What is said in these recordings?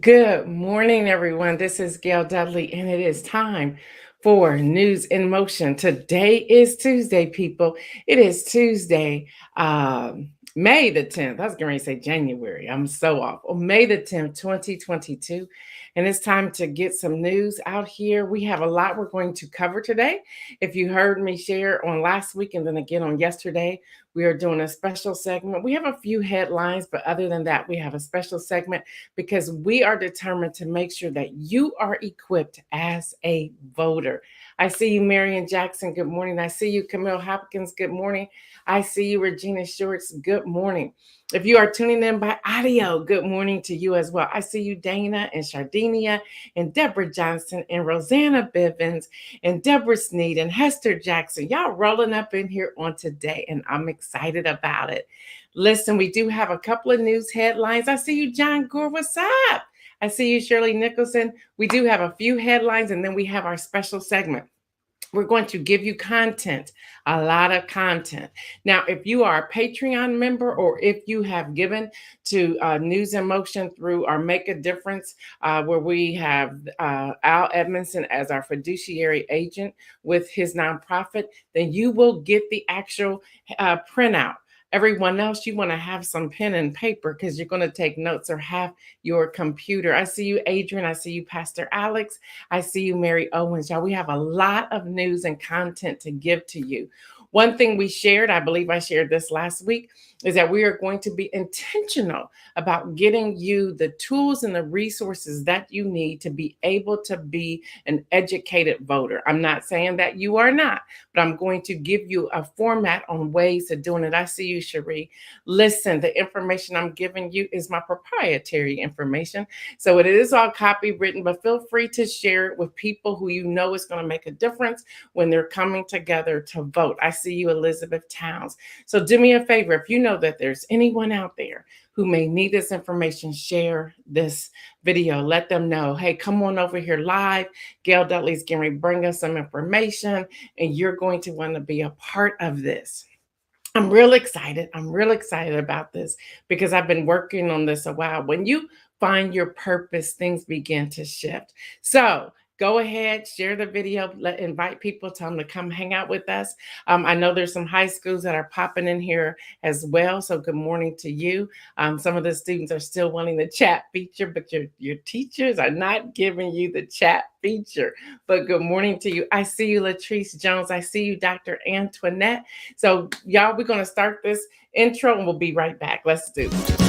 Good morning, everyone. This is Gail Dudley, and it is time for News in Motion. Today is Tuesday, people. It is Tuesday, May the 10th. I was going to say January. I'm so off. Oh, May the 10th, 2022. And it's time to get some news out here. We have a lot we're going to cover today. If you heard me share on last week and then again on yesterday, we are doing a special segment. We have a few headlines, but other than that, we have a special segment because we are determined to make sure that you are equipped as a voter. I see you, Marion Jackson. Good morning. I see you, Camille Hopkins. Good morning. I see you, Regina Shorts. Good morning. If you are tuning in by audio, good morning to you as well. I see you, Dana and Shardinia and Deborah Johnson and Rosanna Bivens and Deborah Sneed and Hester Jackson. Y'all rolling up in here on today, and I'm excited about it. Listen, we do have a couple of news headlines. I see you, John Gore. What's up? I see you, Shirley Nicholson. We do have a few headlines, and then we have our special segment. We're going to give you content, a lot of content. Now, if you are a Patreon member or if you have given to News in Motion through our Make a Difference, where we have Al Edmondson as our fiduciary agent with his nonprofit, then you will get the actual printout. Everyone else, you want to have some pen and paper because you're going to take notes or have your computer. I see you, Adrian. I see you, Pastor Alex. I see you, Mary Owens. Y'all, we have a lot of news and content to give to you. One thing we shared, I believe I shared this last week, is that we are going to be intentional about getting you the tools and the resources that you need to be able to be an educated voter. I'm not saying that you are not, but I'm going to give you a format on ways of doing it. I see you, Cherie. Listen, the information I'm giving you is my proprietary information. So it is all copywritten, but feel free to share it with people who you know is going to make a difference when they're coming together to vote. I see you, Elizabeth Towns. So do me a favor, if you know that there's anyone out there who may need this information, share this video. Let them know, hey, come on over here live. Gail Dudley's going to bring us some information, and you're going to want to be a part of this. I'm real excited. I'm real excited about this because I've been working on this a while. When you find your purpose, things begin to shift. So go ahead, share the video, invite people, tell them to come hang out with us. I know there's some high schools that are popping in here as well. So good morning to you. Some of the students are still wanting the chat feature, but your teachers are not giving you the chat feature. But good morning to you. I see you, Latrice Jones. I see you, Dr. Antoinette. So y'all, we're going to start this intro and we'll be right back. Let's do it.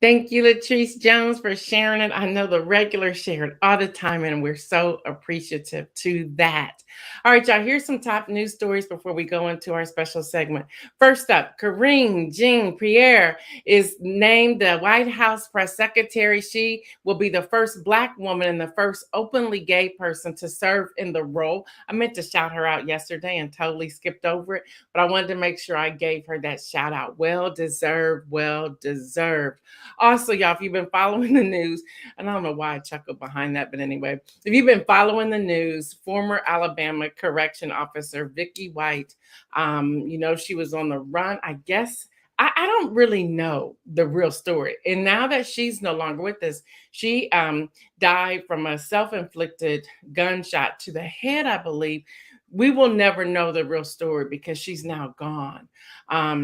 Thank you, Latrice Jones, for sharing it. I know the regulars share it all the time, and we're so appreciative to that. All right, y'all, here's some top news stories before we go into our special segment. First up, Karine Jean-Pierre is named the White House press secretary. She will be the first Black woman and the first openly gay person to serve in the role. I meant to shout her out yesterday and totally skipped over it, but I wanted to make sure I gave her that shout out. Well deserved, well deserved. Also, y'all, if you've been following the news, and I don't know why I chuckled behind that, but anyway, if you've been following the news, former Alabama correction officer Vicky White, she was on the run. I guess I don't really know the real story. And now that she's no longer with us, she died from a self-inflicted gunshot to the head, I believe. We will never know the real story because she's now gone.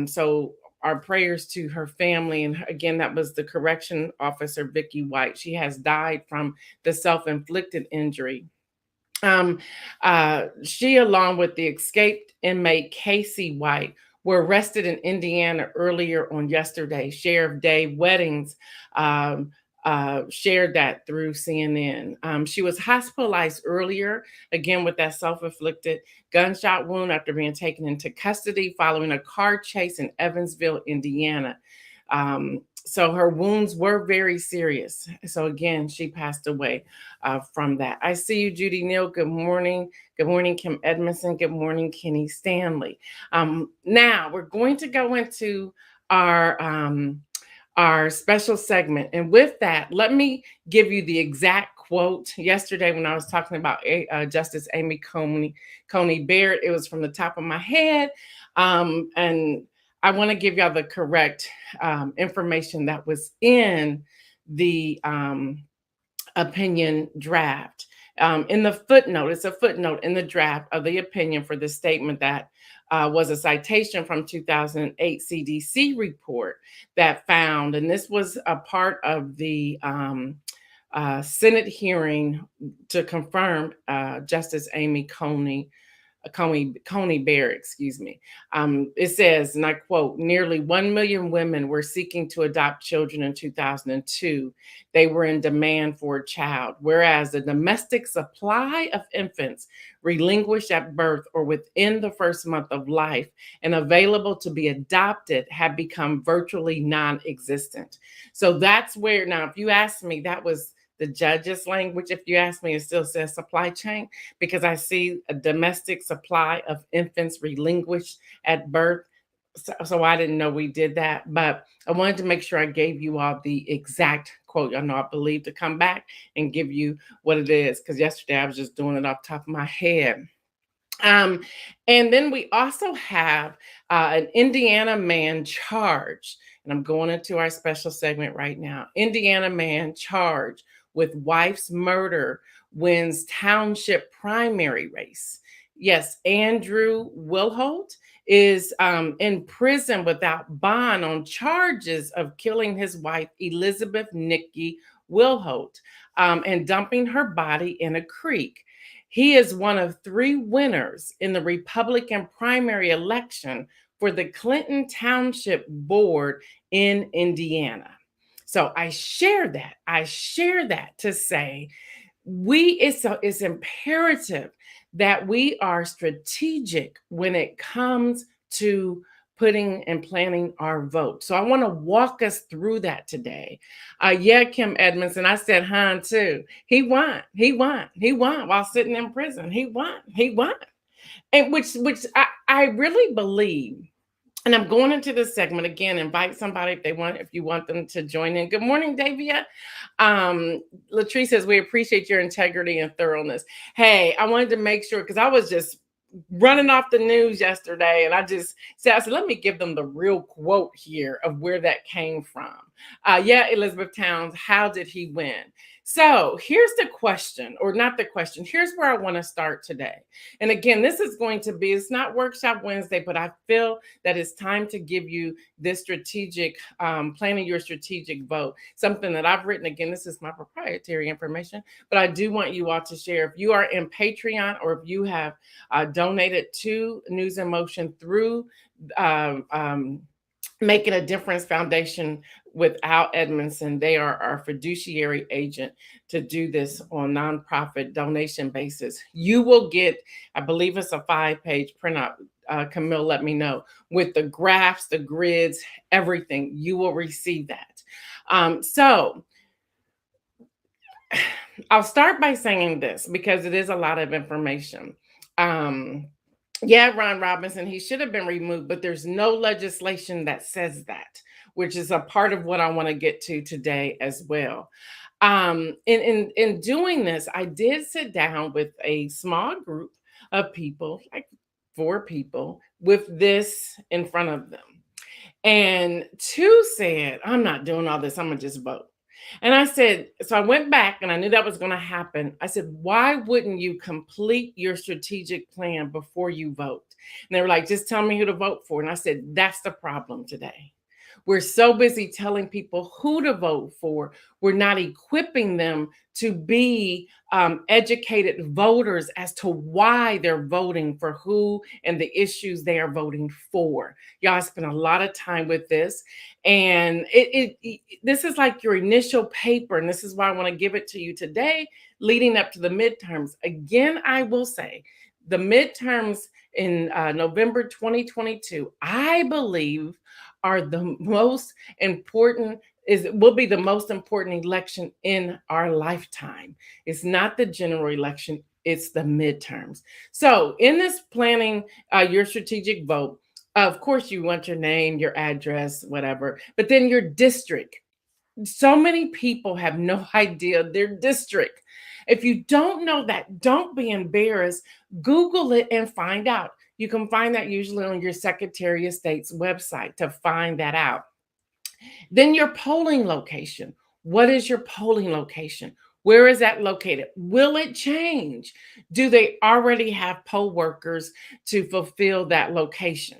So our prayers to her family. And again, that was the correction officer, Vicky White. She has died from the self-inflicted injury. She, along with the escaped inmate Casey White, were arrested in Indiana earlier on yesterday. Sheriff Dave Weddings shared that through CNN. She was hospitalized earlier, again with that self-inflicted gunshot wound after being taken into custody following a car chase in Evansville, Indiana. So her wounds were very serious. So again, she passed away from that. I see you, Judy Neal. Good morning. Good morning, Kim Edmondson. Good morning, Kenny Stanley. Now we're going to go into our our special segment. And with that, let me give you the exact quote. Yesterday, when I was talking about Justice Amy Coney Barrett, it was from the top of my head. And I want to give y'all the correct information that was in the opinion draft. In the footnote, it's a footnote in the draft of the opinion for the statement that was a citation from 2008 CDC report that found, and this was a part of the Senate hearing to confirm Justice Amy Coney Barrett, excuse me. It says, and I quote, nearly 1 million women were seeking to adopt children in 2002. They were in demand for a child, whereas the domestic supply of infants relinquished at birth or within the first month of life and available to be adopted had become virtually non-existent. So that's where, now, if you ask me, that was the judge's language. If you ask me, it still says supply chain, because I see a domestic supply of infants relinquished at birth. So I didn't know we did that, but I wanted to make sure I gave you all the exact quote. I know I believe to come back and give you what it is, because yesterday I was just doing it off the top of my head. And then we also have an Indiana man charged, and I'm going into our special segment right now. Indiana man charged with wife's murder wins Township primary race. Yes, Andrew Wilholt is in prison without bond on charges of killing his wife, Elizabeth Nikki Wilholt, and dumping her body in a creek. He is one of 3 winners in the Republican primary election for the Clinton Township Board in Indiana. So I share that to say it's imperative that we are strategic when it comes to putting and planning our vote. So I want to walk us through that today. Yeah, Kim Edmondson, I said Han too. He won while sitting in prison. He won. And which I really believe. And I'm going into this segment again. Invite somebody if you want them to join in. Good morning, Davia. Latrice says, we appreciate your integrity and thoroughness. Hey, I wanted to make sure, because I was just running off the news yesterday, and I said, let me give them the real quote here of where that came from. Yeah, Elizabeth Towns, how did he win? So here's the question, or not the question. Here's where I want to start today. And again, this is going to be, it's not Workshop Wednesday, but I feel that it's time to give you this strategic, planning your strategic vote, something that I've written. Again, this is my proprietary information, but I do want you all to share. If you are in Patreon, or if you have donated to News in Motion through Making a Difference Foundation without Edmondson, they are our fiduciary agent to do this on nonprofit donation basis. You will get, I believe it's a 5-page printout. Camille, let me know, with the graphs, the grids, everything. You will receive that. So I'll start by saying this, because it is a lot of information. Yeah, Ron Robinson, he should have been removed, but there's no legislation that says that, which is a part of what I want to get to today as well. In doing this, I did sit down with a small group of people, like 4 people, with this in front of them. And 2 said, I'm not doing all this, I'm going to just vote. And I said, so I went back, and I knew that was going to happen. I said, why wouldn't you complete your strategic plan before you vote? And they were like, just tell me who to vote for. And I said, that's the problem today. We're so busy telling people who to vote for, we're not equipping them to be educated voters as to why they're voting for who and the issues they are voting for. Y'all spend a lot of time with this. And this is like your initial paper. And this is why I want to give it to you today, leading up to the midterms. Again, I will say the midterms in November 2022, I believe, are the most important, will be the most important election in our lifetime. It's not the general election, it's the midterms. So in this planning your strategic vote, of course you want your name, your address, whatever, but then your district. So many people have no idea their district. If you don't know that, don't be embarrassed. Google it and find out. You can find that usually on your Secretary of State's website to find that out. Then your polling location. What is your polling location? Where is that located? Will it change? Do they already have poll workers to fulfill that location?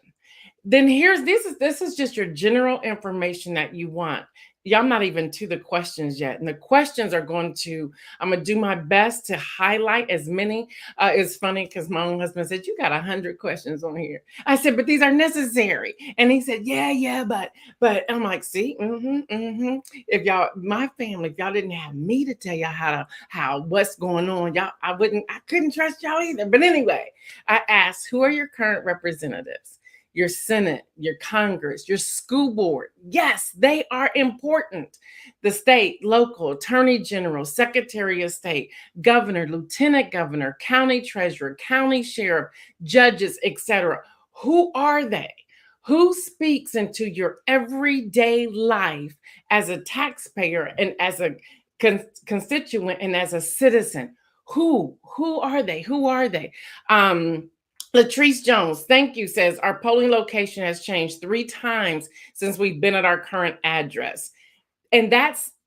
Then this is just your general information that you want. Yeah, I'm not even to the questions yet. And the questions are I'm going to do my best to highlight as many. It's funny because my own husband said, you got 100 questions on here. I said, but these are necessary. And he said, yeah, but I'm like, see, if y'all, my family, if y'all didn't have me to tell y'all what's going on, I couldn't trust y'all either. But anyway, I asked, who are your current representatives? Your Senate, your Congress, your school board. Yes, they are important. The state, local, attorney general, secretary of state, governor, lieutenant governor, county treasurer, county sheriff, judges, etc. Who are they? Who speaks into your everyday life as a taxpayer and as a constituent and as a citizen? Who are they? Who are they? Latrice Jones, thank you, says our polling location has changed 3 times since we've been at our current address. And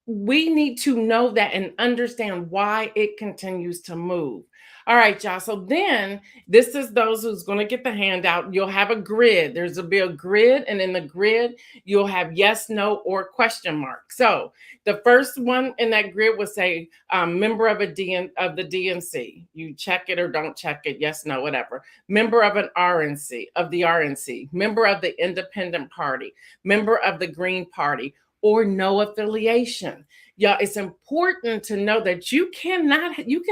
we need to know that and understand why it continues to move. All right, y'all. So then this is those who's going to get the handout. You'll have a grid. There'll be a grid, and in the grid, you'll have yes, no, or question mark. So the first one in that grid will say member of the DNC. You check it or don't check it, yes, no, whatever. Member of the RNC, member of the Independent Party, member of the Green Party, or no affiliation. Y'all, it's important to know that you can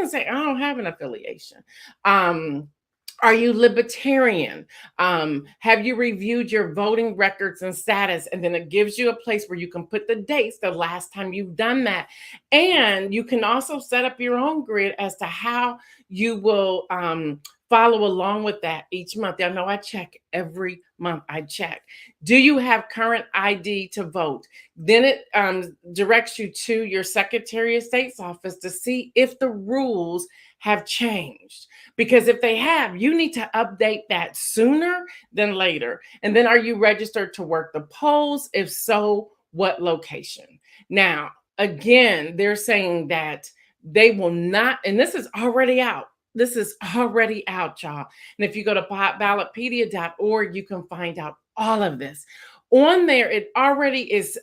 say, I don't have an affiliation. Are you libertarian? Have you reviewed your voting records and status? And then it gives you a place where you can put the dates, the last time you've done that. And you can also set up your own grid as to how you will follow along with that each month. I know I check every month. I check. Do you have current ID to vote? Then it directs you to your Secretary of State's office to see if the rules have changed. Because if they have, you need to update that sooner than later. And then, are you registered to work the polls? If so, what location? Now, again, they're saying that they will not, and this is already out. This is already out, y'all. And if you go to ballotpedia.org, you can find out all of this. On there, it already is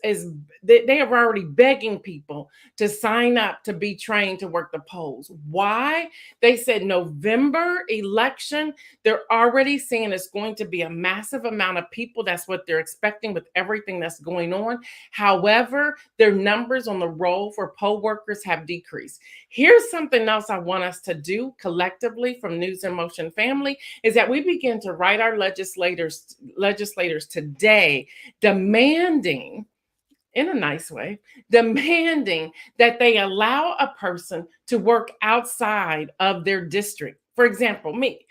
they are already begging people to sign up to be trained to work the polls. Why? They said November election, they're already saying it's going to be a massive amount of people. That's what they're expecting with everything that's going on. However, their numbers on the roll for poll workers have decreased. Here's something else I want us to do collectively from News in Motion family is that we begin to write our legislators today demanding, in a nice way, demanding that they allow a person to work outside of their district. For example, me,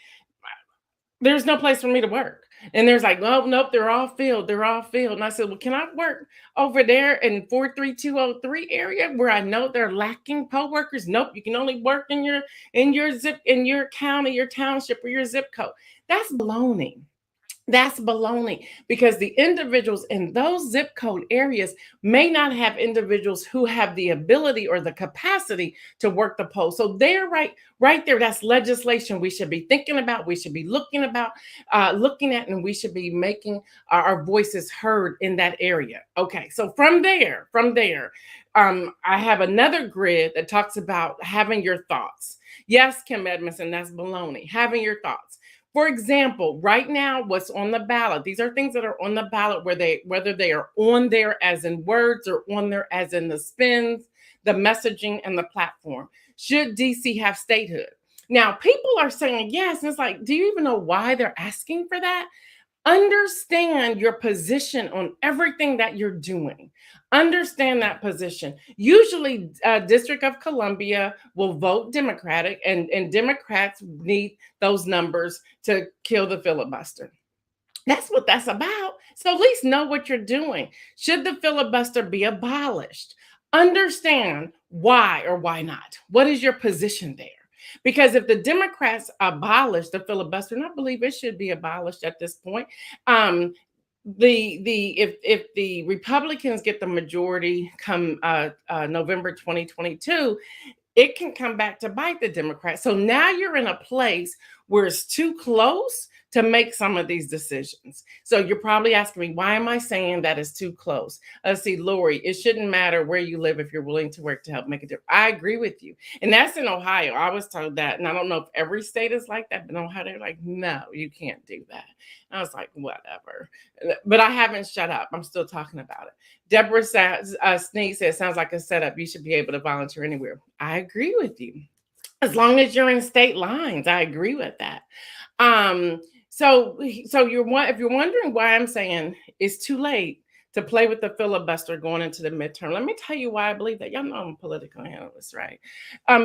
there's no place for me to work. And there's like, oh, nope, they're all filled. They're all filled. And I said, well, can I work over there in 43203 area where I know they're lacking poll workers? Nope, you can only work in your county, your township, or your zip code. That's baloney. That's baloney, because the individuals in those zip code areas may not have individuals who have the ability or the capacity to work the polls. So they're right there. That's legislation we should be thinking about. We should be looking at, and we should be making our voices heard in that area. Okay, so from there, I have another grid that talks about having your thoughts. Yes, Kim Edmondson, that's baloney. Having your thoughts. For example, right now, what's on the ballot? These are things that are on the ballot whether they are on there as in words or on there as in the spins, the messaging, and the platform. Should DC have statehood? Now, people are saying yes, and it's like, do you even know why they're asking for that? Understand your position on everything that you're doing. Understand that position. Usually, District of Columbia will vote Democratic, and Democrats need those numbers to kill the filibuster. That's what that's about. So at least know what you're doing. Should the filibuster be abolished? Understand why or why not. What is your position there? Because if the Democrats abolish the filibuster, and I believe it should be abolished at this point, if the Republicans get the majority come November 2022, it can come back to bite the Democrats. So now you're in a place where it's too close to make some of these decisions. So you're probably asking me, why am I saying that it's too close? See, Lori, it shouldn't matter where you live if you're willing to work to help make a difference. I agree with you. And that's in Ohio. I was told that. And I don't know if every state is like that, but in Ohio, they're like, no, you can't do that. And I was like, whatever. But I haven't shut up. I'm still talking about it. Deborah Sneed says, sounds like a setup. You should be able to volunteer anywhere. I agree with you. As long as you're in state lines, I agree with that. So if you're wondering why I'm saying it's too late to play with the filibuster going into the midterm, let me tell you why I believe that. Y'all know I'm a political analyst, right?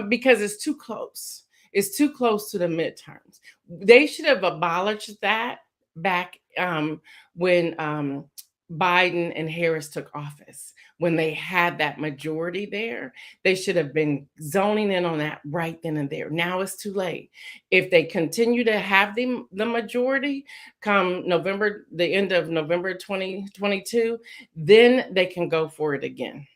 Because it's too close. It's too close to the midterms. They should have abolished that back when Biden and Harris took office. When they had that majority there, they should have been zoning in on that right then and there. Now it's too late. If they continue to have the majority come November, the end of November 2022, then they can go for it again.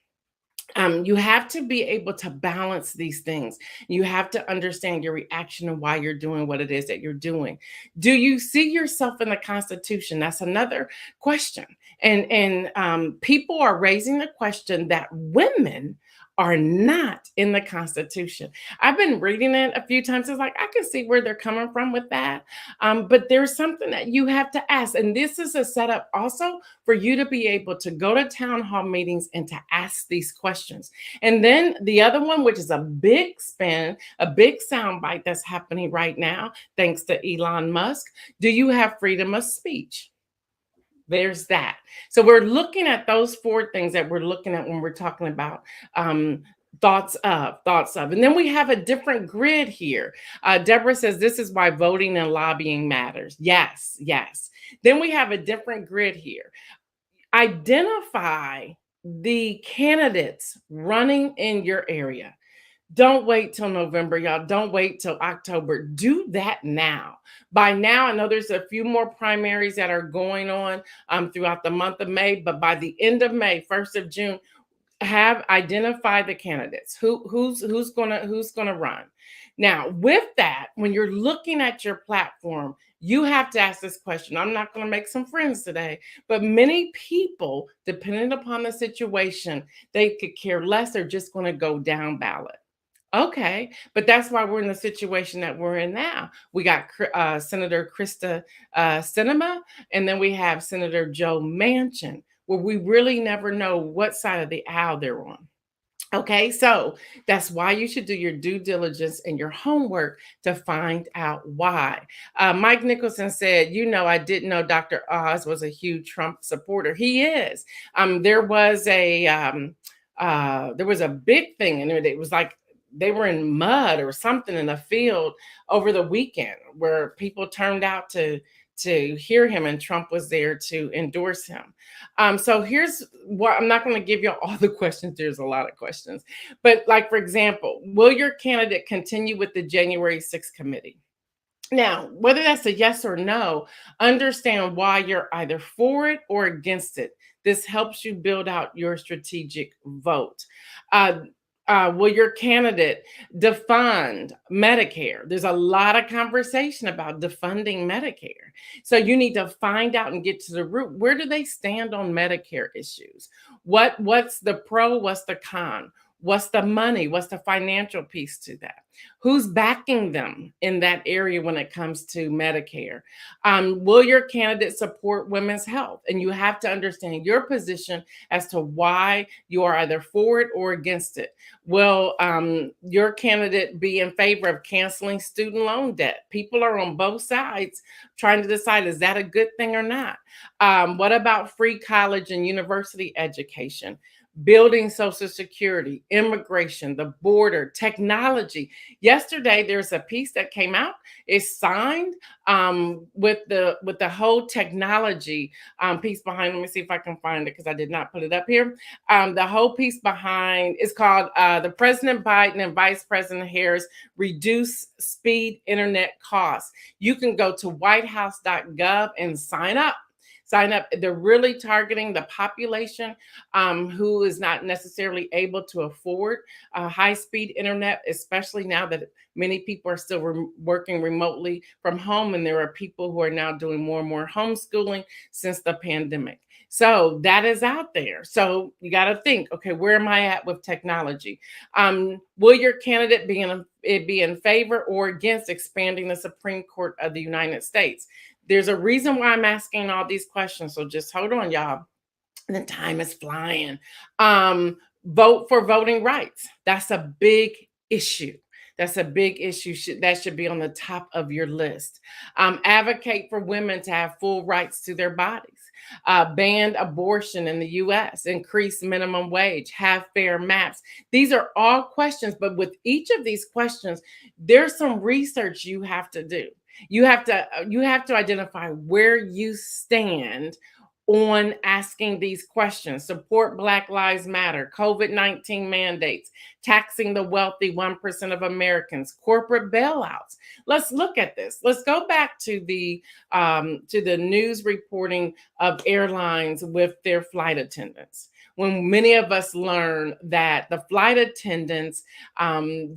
You have to be able to balance these things. You have to understand your reaction and why you're doing what it is that you're doing. Do you see yourself in the Constitution? That's another question. And people are raising the question that women are not in the Constitution. I've been reading it a few times. It's like, I can see where they're coming from with that. But there's something that you have to ask. And this is a setup also for you to be able to go to town hall meetings and to ask these questions. And then the other one, which is a big spin, a big soundbite that's happening right now, thanks to Elon Musk. Do you have freedom of speech? There's that. So we're looking at those four things that we're looking at when we're talking about thoughts of. And then we have a different grid here. Deborah says, this is why voting and lobbying matters. Yes. Then we have a different grid here. Identify the candidates running in your area. Don't wait till November, y'all. Don't wait till October. Do that now. By now, I know there's a few more primaries that are going on throughout the month of May, but by the end of May, 1st of June, have identified the candidates. Who's gonna run? Now, with that, when you're looking at your platform, you have to ask this question. I'm not going to make some friends today, but many people, depending upon the situation, they could care less. They're just going to go down ballot. Okay, but that's why we're in the situation that we're in now. We got Senator Krista Sinema, and then we have Senator Joe Manchin, where we really never know what side of the aisle they're on. Okay, so that's why you should do your due diligence and your homework to find out why. Mike Nicholson said, I didn't know Dr. Oz was a huge Trump supporter. He is. There was a big thing, and it was like they were in mud or something in a field over the weekend where people turned out to hear him, and Trump was there to endorse him. So here's what, I'm not going to give you all the questions. There's a lot of questions, but like, for example, will your candidate continue with the January 6th committee? Now, whether that's a yes or no, understand why you're either for it or against it. This helps you build out your strategic vote. Will your candidate defund Medicare? There's a lot of conversation about defunding Medicare. So you need to find out and get to the root. Where do they stand on Medicare issues? What's the pro? What's the con? What's the money? What's the financial piece to that? Who's backing them in that area when it comes to Medicare? Will your candidate support women's health? And you have to understand your position as to why you are either for it or against it. Will your candidate be in favor of canceling student loan debt? People are on both sides trying to decide, is that a good thing or not? What about free college and university education? Building Social Security, immigration, the border, technology. Yesterday, there's a piece that came out. It's signed with the whole technology piece behind. Let me see if I can find it because I did not put it up here. The whole piece behind is called the President Biden and Vice President Harris Reduce Speed Internet Costs. You can go to whitehouse.gov and sign up. They're really targeting the population who is not necessarily able to afford high-speed internet, especially now that many people are still working remotely from home, and there are people who are now doing more and more homeschooling since the pandemic. So that is out there. So you got to think, okay, where am I at with technology? Will your candidate be in favor or against expanding the Supreme Court of the United States? There's a reason why I'm asking all these questions. So just hold on, y'all. The time is flying. Vote for voting rights. That's a big issue. That should be on the top of your list. Advocate for women to have full rights to their bodies. Ban abortion in the U.S., increase minimum wage, have fair maps. These are all questions, but with each of these questions, there's some research you have to do. You have to identify where you stand on asking these questions. Support Black Lives Matter, COVID-19 mandates, taxing the wealthy 1% of Americans, corporate bailouts. Let's look at this. Let's go back to the news reporting of airlines with their flight attendants. When many of us learn that the flight attendants, Delta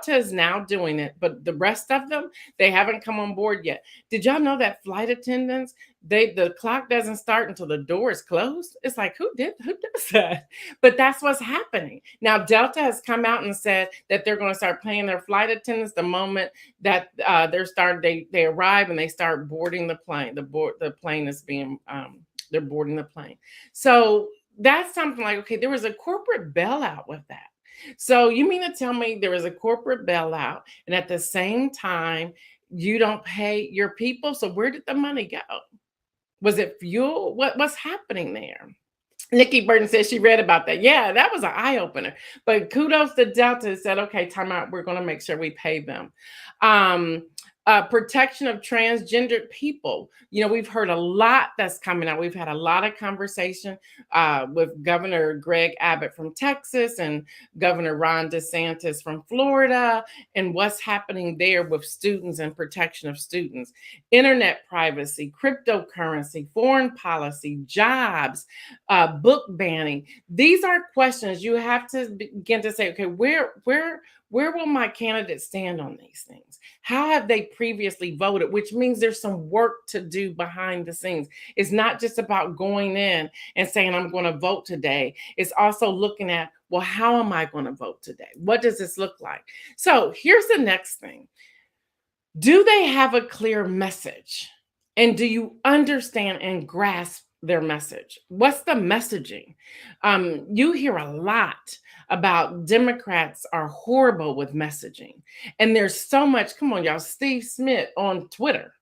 is now doing it, but the rest of them, they haven't come on board yet. Did y'all know that flight attendants, the clock doesn't start until the door is closed? It's like, who does that? But that's what's happening. Now, Delta has come out and said that they're going to start paying their flight attendants the moment that they arrive and they start boarding the plane. The plane is being they're boarding the plane. So that's something like, okay, there was a corporate bailout with that. So you mean to tell me there was a corporate bailout and at the same time, you don't pay your people? So where did the money go? Was it fuel? What's happening there? Nikki Burton says she read about that. Yeah, that was an eye-opener. But kudos to Delta said, okay, time out. We're going to make sure we pay them. Protection of transgendered people. You know, we've heard a lot that's coming out. We've had a lot of conversation with Governor Greg Abbott from Texas and Governor Ron DeSantis from Florida, and what's happening there with students and protection of students. Internet privacy, cryptocurrency, foreign policy, jobs, book banning. These are questions you have to begin to say, okay, where will my candidate stand on these things? How have they previously voted? Which means there's some work to do behind the scenes. It's not just about going in and saying, I'm going to vote today. It's also looking at, well, how am I going to vote today? What does this look like? So here's the next thing. Do they have a clear message? And do you understand and grasp their message? What's the messaging? You hear a lot about Democrats are horrible with messaging. And there's so much, come on, y'all, Steve Smith on Twitter.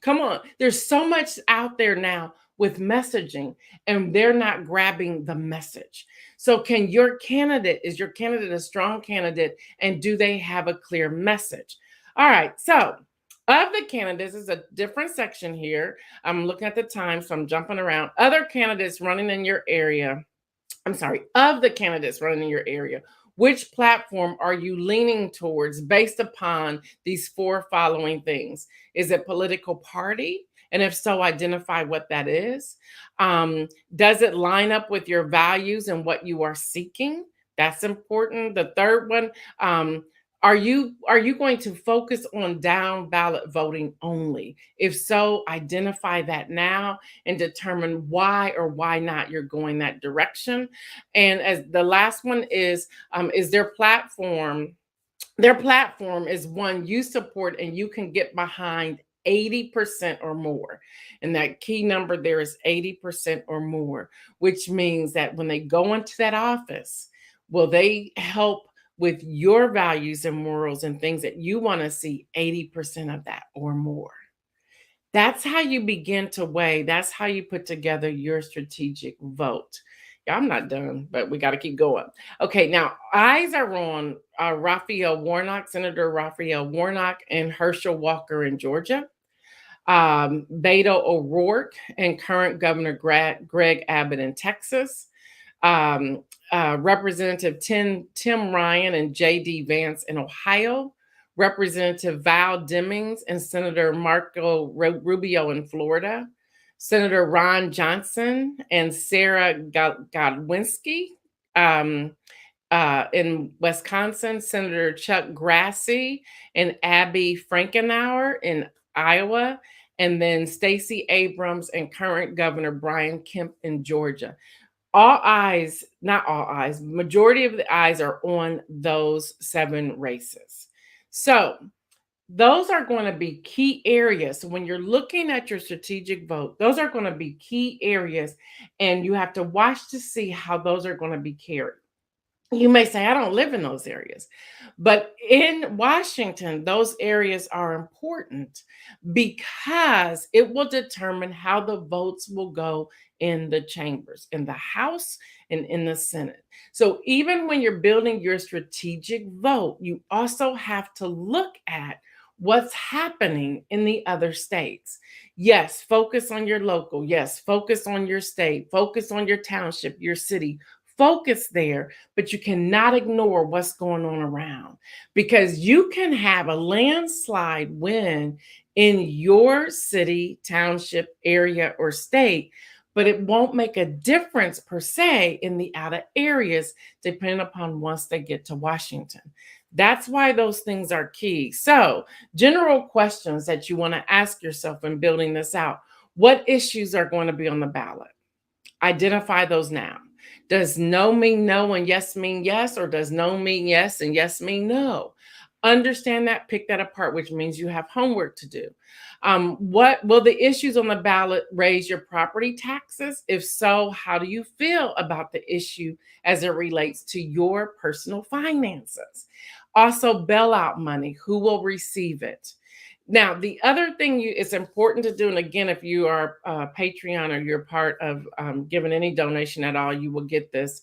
Come on, there's so much out there now with messaging, and they're not grabbing the message. So is your candidate a strong candidate, and do they have a clear message? All right, so of the candidates, is a different section here. I'm looking at the time, so I'm jumping around. Other candidates running in your area. Of the candidates running in your area, which platform are you leaning towards based upon these four following things? Is it political party? And if so, identify what that is. Does it line up with your values and what you are seeking? That's important. The third one, Are you going to focus on down ballot voting only? If so, identify that now and determine why or why not you're going that direction. And as the last one is their platform is one you support and you can get behind 80% or more. And that key number there is 80% or more, which means that when they go into that office, will they help with your values and morals and things that you want to see 80% of that or more? That's how you begin to weigh. That's how you put together your strategic vote. Yeah, I'm not done, but we got to keep going. Okay, now eyes are on Raphael Warnock, Senator Raphael Warnock, and Herschel Walker in Georgia, Beto O'Rourke, and current Governor Greg Abbott in Texas, um, Representative Tim Ryan and J.D. Vance in Ohio, Representative Val Demings and Senator Marco Rubio in Florida, Senator Ron Johnson and Sarah Godwinski um, in Wisconsin, Senator Chuck Grassley and Abby Frankenauer in Iowa, and then Stacey Abrams and current Governor Brian Kemp in Georgia. All eyes, not all eyes, majority of the eyes are on those 7 races. So those are going to be key areas. So when you're looking at your strategic vote, those are going to be key areas, and you have to watch to see how those are going to be carried. You may say, I don't live in those areas. But in Washington, those areas are important because it will determine how the votes will go in the chambers, in the House and in the Senate. So even when you're building your strategic vote, you also have to look at what's happening in the other states. Yes, focus on your local. Yes, focus on your state. Focus on your township, your city. Focus there, but you cannot ignore what's going on around, because you can have a landslide win in your city, township, area, or state, but it won't make a difference per se in the outer areas, depending upon once they get to Washington. That's why those things are key. So, general questions that you want to ask yourself in building this out: what issues are going to be on the ballot? Identify those now. Does no mean no and yes mean yes, or does no mean yes and yes mean no? Understand that, pick that apart, which means you have homework to do. What will the issues on the ballot raise your property taxes? If so, how do you feel about the issue as it relates to your personal finances? Also, bailout money, who will receive it? Now, the other thing it's important to do, and again, if you are Patreon or you're part of giving any donation at all, you will get this.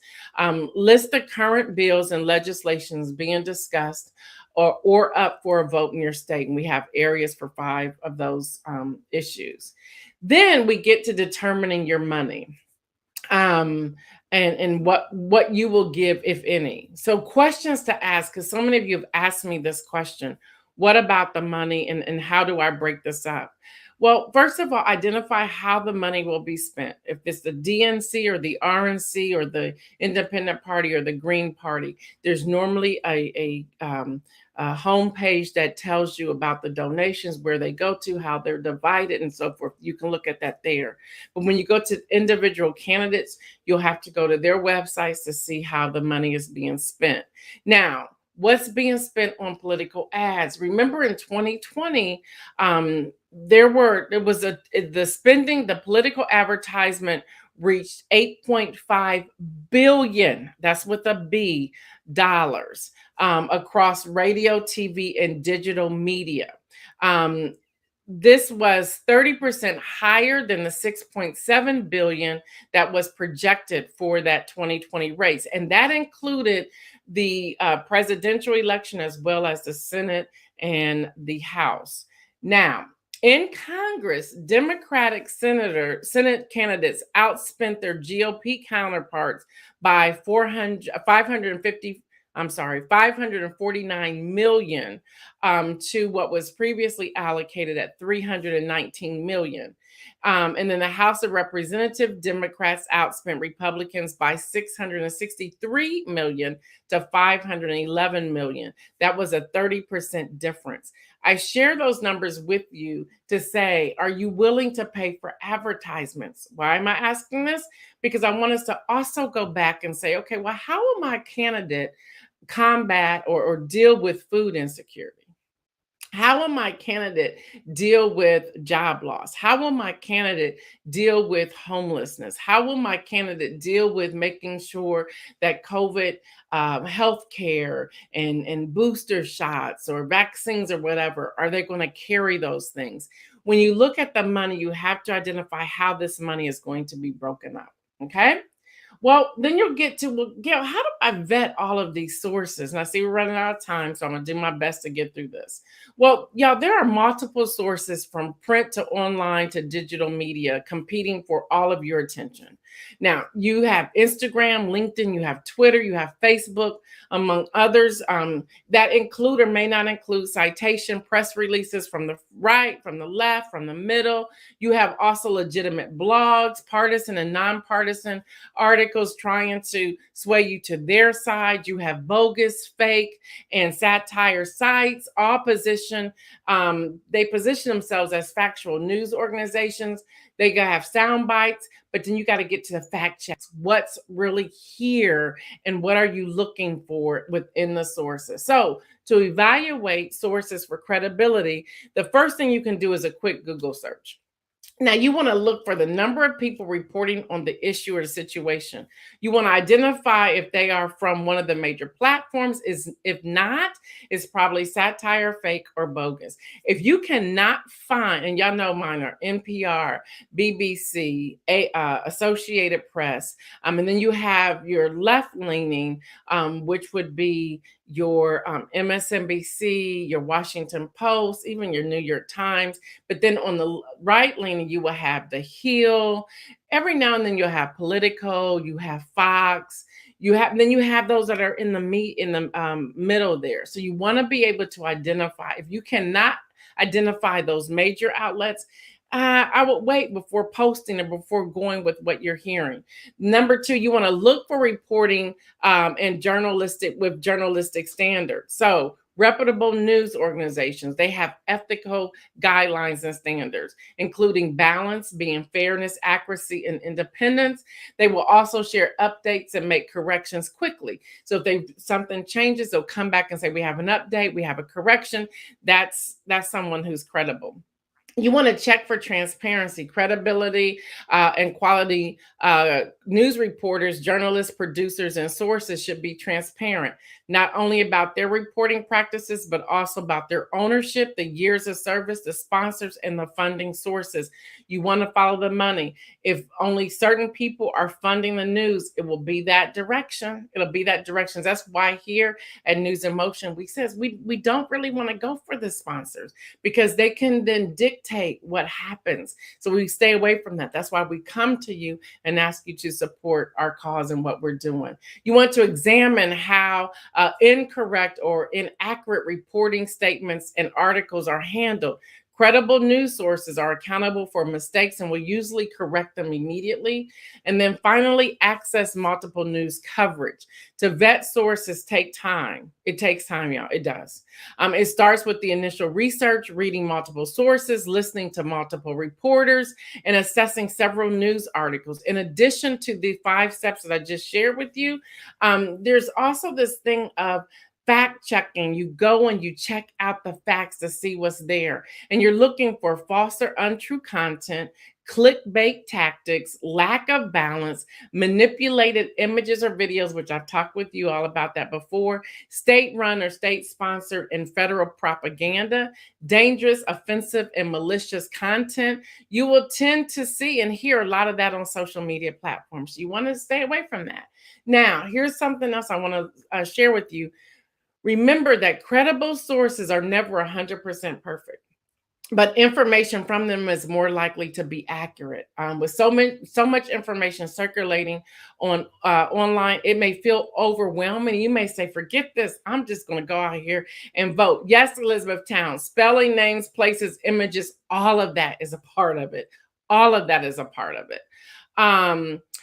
List the current bills and legislations being discussed or up for a vote in your state. And we have areas for 5 of those issues. Then we get to determining your money. And what you will give, if any. So questions to ask, because so many of you have asked me this question: what about the money, and how do I break this up? Well, first of all, identify how the money will be spent. If it's the DNC or the RNC or the Independent Party or the Green Party, there's normally a homepage that tells you about the donations, where they go to, how they're divided, and so forth. You can look at that there. But when you go to individual candidates, you'll have to go to their websites to see how the money is being spent. Now, what's being spent on political ads? Remember in 2020, the political advertisement reached 8.5 billion, that's with a B, dollars, across radio, TV, and digital media. This was 30% higher than the 6.7 billion that was projected for that 2020 race. And that included the presidential election as well as the Senate and the House. Now, in Congress, Democratic Senate candidates outspent their GOP counterparts by 549 million to what was previously allocated at 319 million. And then the House of Representatives, Democrats outspent Republicans by 663 million to 511 million. That was a 30% difference. I share those numbers with you to say, are you willing to pay for advertisements? Why am I asking this? Because I want us to also go back and say, okay, well, how will my candidate combat or deal with food insecurity? How will my candidate deal with job loss? How will my candidate deal with homelessness? How will my candidate deal with making sure that COVID health care and booster shots or vaccines or whatever, are they going to carry those things? When you look at the money, you have to identify how this money is going to be broken up. Okay. Well, then you'll get to, well, Gail, how do I vet all of these sources? And I see we're running out of time, so I'm going to do my best to get through this. Well, y'all, there are multiple sources from print to online to digital media competing for all of your attention. Now, you have Instagram, LinkedIn, you have Twitter, you have Facebook, among others that include or may not include citation press releases from the right, from the left, from the middle. You have also legitimate blogs, partisan and nonpartisan articles trying to sway you to their side. You have bogus, fake, and satire sites, all they position themselves as factual news organizations. They gotta have sound bites, but then you got to get to the fact checks. What's really here and what are you looking for within the sources? So to evaluate sources for credibility, the first thing you can do is a quick Google search. Now, you want to look for the number of people reporting on the issue or the situation. You want to identify if they are from one of the major platforms. If not, it's probably satire, fake, or bogus. If you cannot find, and y'all know mine are NPR, BBC, Associated Press, and then you have your left-leaning, which would be your MSNBC, your Washington Post, even your New York Times. But then on the right leaning, you will have The Hill. Every now and then you'll have Politico, you have Fox, you have those that are in the middle there. So you want to be able to identify. If you cannot identify those major outlets, I would wait before posting or before going with what you're hearing. Number two, you want to look for reporting and journalistic standards. So reputable news organizations, they have ethical guidelines and standards, including balance, being fairness, accuracy, and independence. They will also share updates and make corrections quickly. So if something changes, they'll come back and say, we have an update, we have a correction. That's someone who's credible. You want to check for transparency, credibility, and quality. News reporters, journalists, producers, and sources should be transparent, not only about their reporting practices, but also about their ownership, the years of service, the sponsors, and the funding sources. You want to follow the money. If only certain people are funding the news, it will be that direction. It'll be that direction. That's why here at News in Motion, we don't really want to go for the sponsors because they can then dictate what happens. So we stay away from that. That's why we come to you and ask you to support our cause and what we're doing. You want to examine how incorrect or inaccurate reporting statements and articles are handled. Credible news sources are accountable for mistakes and will usually correct them immediately. And then finally, access multiple news coverage. To vet sources take time. It takes time, y'all. It does. It starts with the initial research, reading multiple sources, listening to multiple reporters, and assessing several news articles. In addition to the 5 steps that I just shared with you, there's also this thing of fact checking. You go and you check out the facts to see what's there. And you're looking for false or untrue content, clickbait tactics, lack of balance, manipulated images or videos, which I've talked with you all about that before, state-run or state-sponsored and federal propaganda, dangerous, offensive, and malicious content. You will tend to see and hear a lot of that on social media platforms. You want to stay away from that. Now, here's something else I want to share with you. Remember that credible sources are never 100% perfect, but information from them is more likely to be accurate. With so much information circulating on online, it may feel overwhelming. You may say, "Forget this. I'm just going to go out here and vote." Yes, Elizabeth Town, spelling names, places, images, all of that is a part of it. All of that is a part of it.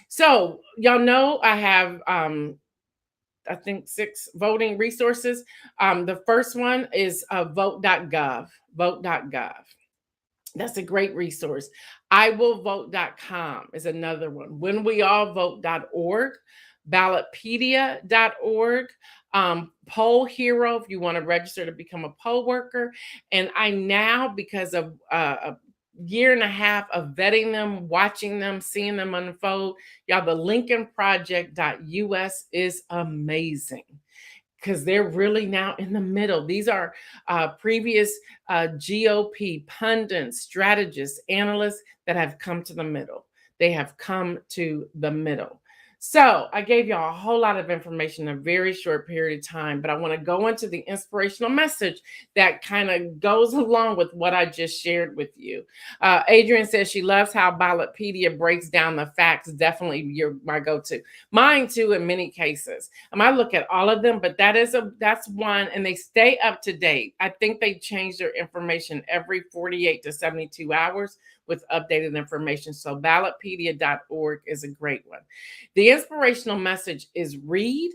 So y'all know I have I think 6 voting resources. The first one is vote.gov. Vote.gov. That's a great resource. iwillvote.com is another one. Whenweallvote.org, ballotpedia.org, Poll Hero if you want to register to become a poll worker. And I now, because of a year and a half of vetting them, watching them, seeing them unfold, y'all, the lincolnproject.us is amazing because they're really now in the middle. These are previous GOP pundits, strategists, analysts that have come to the middle. They have come to the middle. So I gave y'all a whole lot of information in a very short period of time, but I want to go into the inspirational message that kind of goes along with what I just shared with you. Adrienne says she loves how Ballotpedia breaks down the facts. Definitely my go-to. Mine too, in many cases. I look at all of them, but that's one, and they stay up to date. I think they change their information every 48 to 72 hours with updated information. So ballotpedia.org is a great one. The inspirational message is read,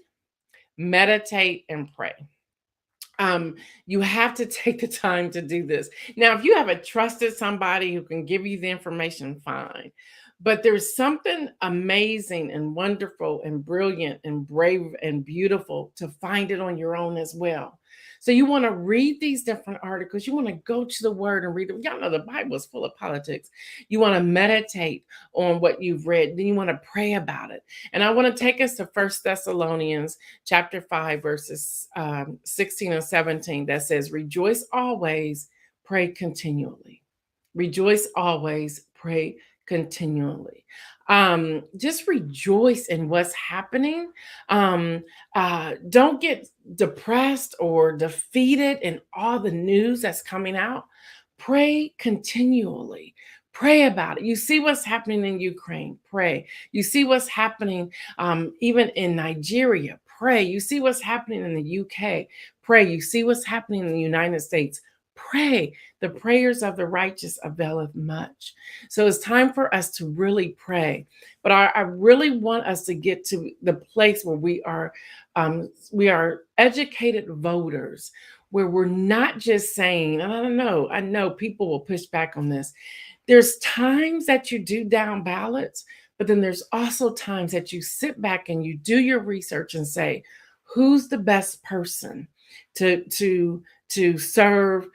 meditate, and pray. You have to take the time to do this. Now, if you have a trusted somebody who can give you the information, fine. But there's something amazing and wonderful and brilliant and brave and beautiful to find it on your own as well. So you want to read these different articles. You want to go to the word and read them. Y'all know the Bible is full of politics. You want to meditate on what you've read. Then you want to pray about it. And I want to take us to 1 Thessalonians chapter 5, verses 16 and 17 that says, rejoice always, pray continually. Rejoice always, pray continually. Just rejoice in what's happening. Don't get depressed or defeated in all the news that's coming out. Pray continually. Pray about it. You see what's happening in Ukraine, pray. You see what's happening even in Nigeria, pray. You see what's happening in the UK, pray. You see what's happening in the United States, pray. The prayers of the righteous availeth much. So it's time for us to really pray. But I really want us to get to the place where we are educated voters, where we're not just saying, I know people will push back on this. There's times that you do down ballots, but then there's also times that you sit back and you do your research and say, who's the best person to serve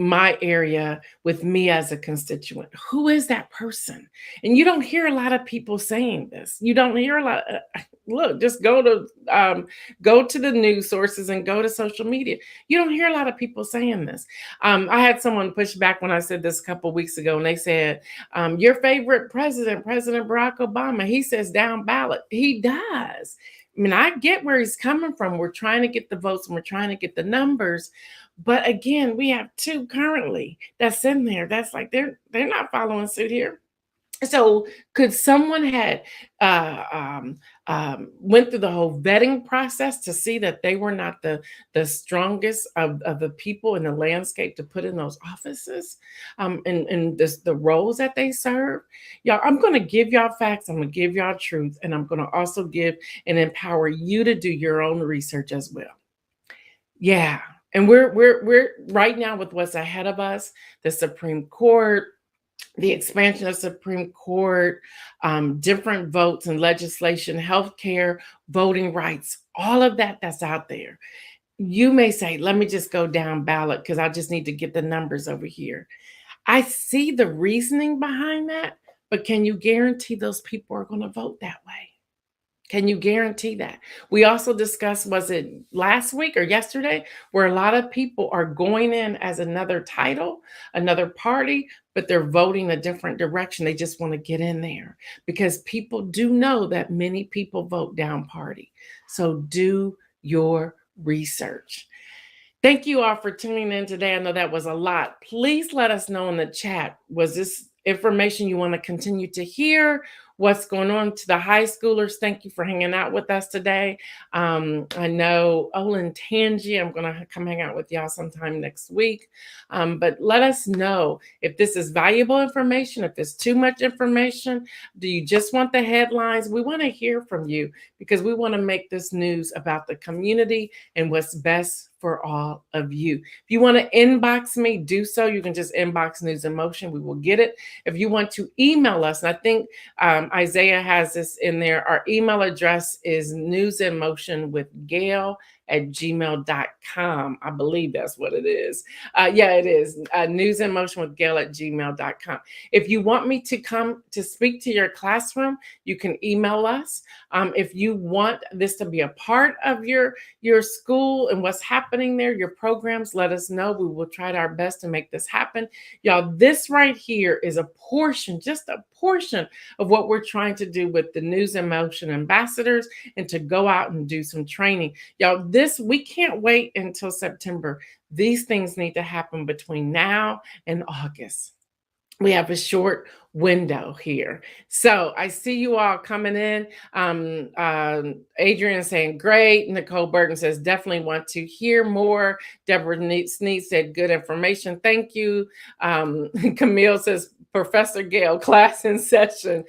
my area with me as a constituent? Who is that person? And you don't hear a lot of people saying this. You don't hear a lot. Look, just go to the news sources and go to social media. You don't hear a lot of people saying this. I had someone push back when I said this a couple of weeks ago, and they said, your favorite president, President Barack Obama, he says down ballot. He does. I mean, I get where he's coming from. We're trying to get the votes and we're trying to get the numbers. But again, we have 2 currently that's in there. That's like they're not following suit here. So could someone had went through the whole vetting process to see that they were not the strongest of the people in the landscape to put in those offices and the roles that they serve? Y'all, I'm going to give y'all facts. I'm going to give y'all truth. And I'm going to also give and empower you to do your own research as well. Yeah. And we're right now with what's ahead of us, the Supreme Court, the expansion of Supreme Court, different votes and legislation, healthcare, voting rights, all of that's out there. You may say, let me just go down ballot because I just need to get the numbers over here. I see the reasoning behind that, but can you guarantee those people are going to vote that way? Can you guarantee that? We also discussed, was it last week or yesterday, where a lot of people are going in as another title, another party, but they're voting a different direction. They just want to get in there because people do know that many people vote down party. So do your research. Thank you all for tuning in today. I know that was a lot. Please let us know in the chat, was this information you want to continue to hear? what's going on. To the high schoolers, thank you for hanging out with us today. I know Olin Tangi, I'm going to come hang out with y'all sometime next week. But let us know if this is valuable information, if it's too much information. Do you just want the headlines? We want to hear from you because we want to make this news about the community and what's best for all of you. If you want to inbox me, do so. You can just inbox News in Motion. We will get it. If you want to email us, and I think Isaiah has this in there, our email address is newsinmotionwithgail@gmail.com. I believe that's what it is. Yeah, it is. Newsinmotionwithgail@gmail.com. If you want me to come to speak to your classroom, you can email us. If you want this to be a part of your school and what's happening there, your programs, let us know. We will try our best to make this happen. Y'all, this right here is a portion, just a portion of what we're trying to do with the News in Motion ambassadors and to go out and do some training. Y'all, we can't wait until September. These things need to happen between now and August. We have a short window here. So I see you all coming in. Adrian saying, great. Nicole Burton says, definitely want to hear more. Deborah Sneed said, good information. Thank you. Camille says, Professor Gail, class in session.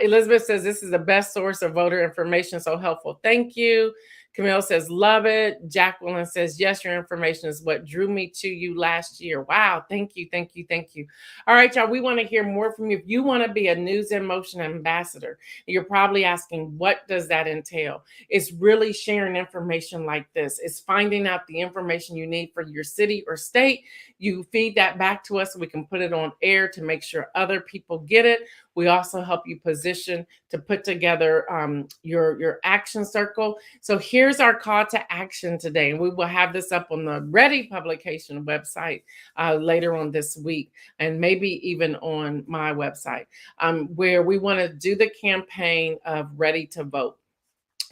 Elizabeth says, this is the best source of voter information. So helpful. Thank you. Camille says, love it. Jacqueline says, yes, your information is what drew me to you last year. Wow. Thank you. Thank you. Thank you. All right, y'all. We want to hear more from you. If you want to be a News in Motion ambassador, you're probably asking, what does that entail? It's really sharing information like this. It's finding out the information you need for your city or state. You feed that back to us so we can put it on air to make sure other people get it. We also help you position to put together your action circle. So here's our call to action today. And we will have this up on the Ready publication website later on this week, and maybe even on my website, where we want to do the campaign of Ready to Vote,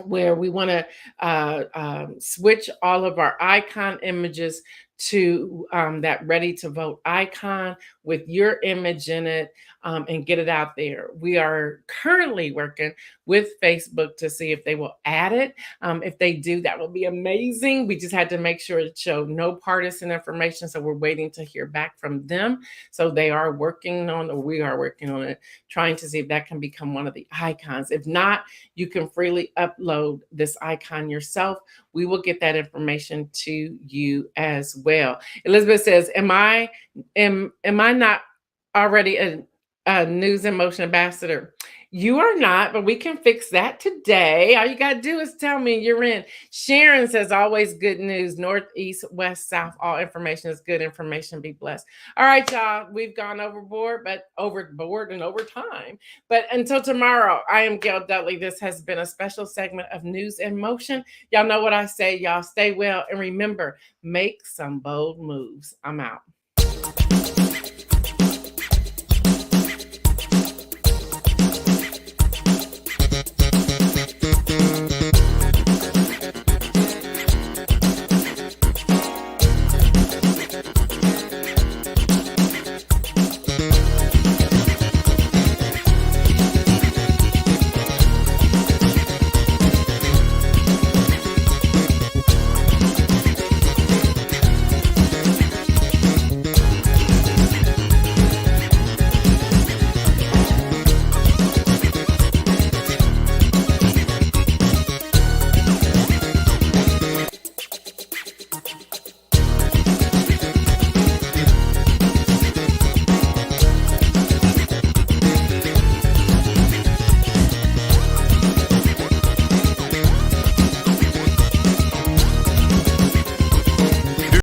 where we want to switch all of our icon images to that Ready to Vote icon with your image in it, and get it out there. We are currently working with Facebook to see if they will add it. If they do, that will be amazing. We just had to make sure it showed no partisan information, so we're waiting to hear back from them. So they are working on, or we are working on it, trying to see if that can become one of the icons. If not, you can freely upload this icon yourself. We will get that information to you as well. Elizabeth says, am I not already a News in Motion ambassador? You are not, but we can fix that today. All you got to do is tell me you're in. Sharon says, always good news. North, east, west, south, all information is good information. Be blessed. All right, y'all. We've gone overboard and over time. But until tomorrow, I am Gail Dudley. This has been a special segment of News in Motion. Y'all know what I say. Y'all stay well. And remember, make some bold moves. I'm out.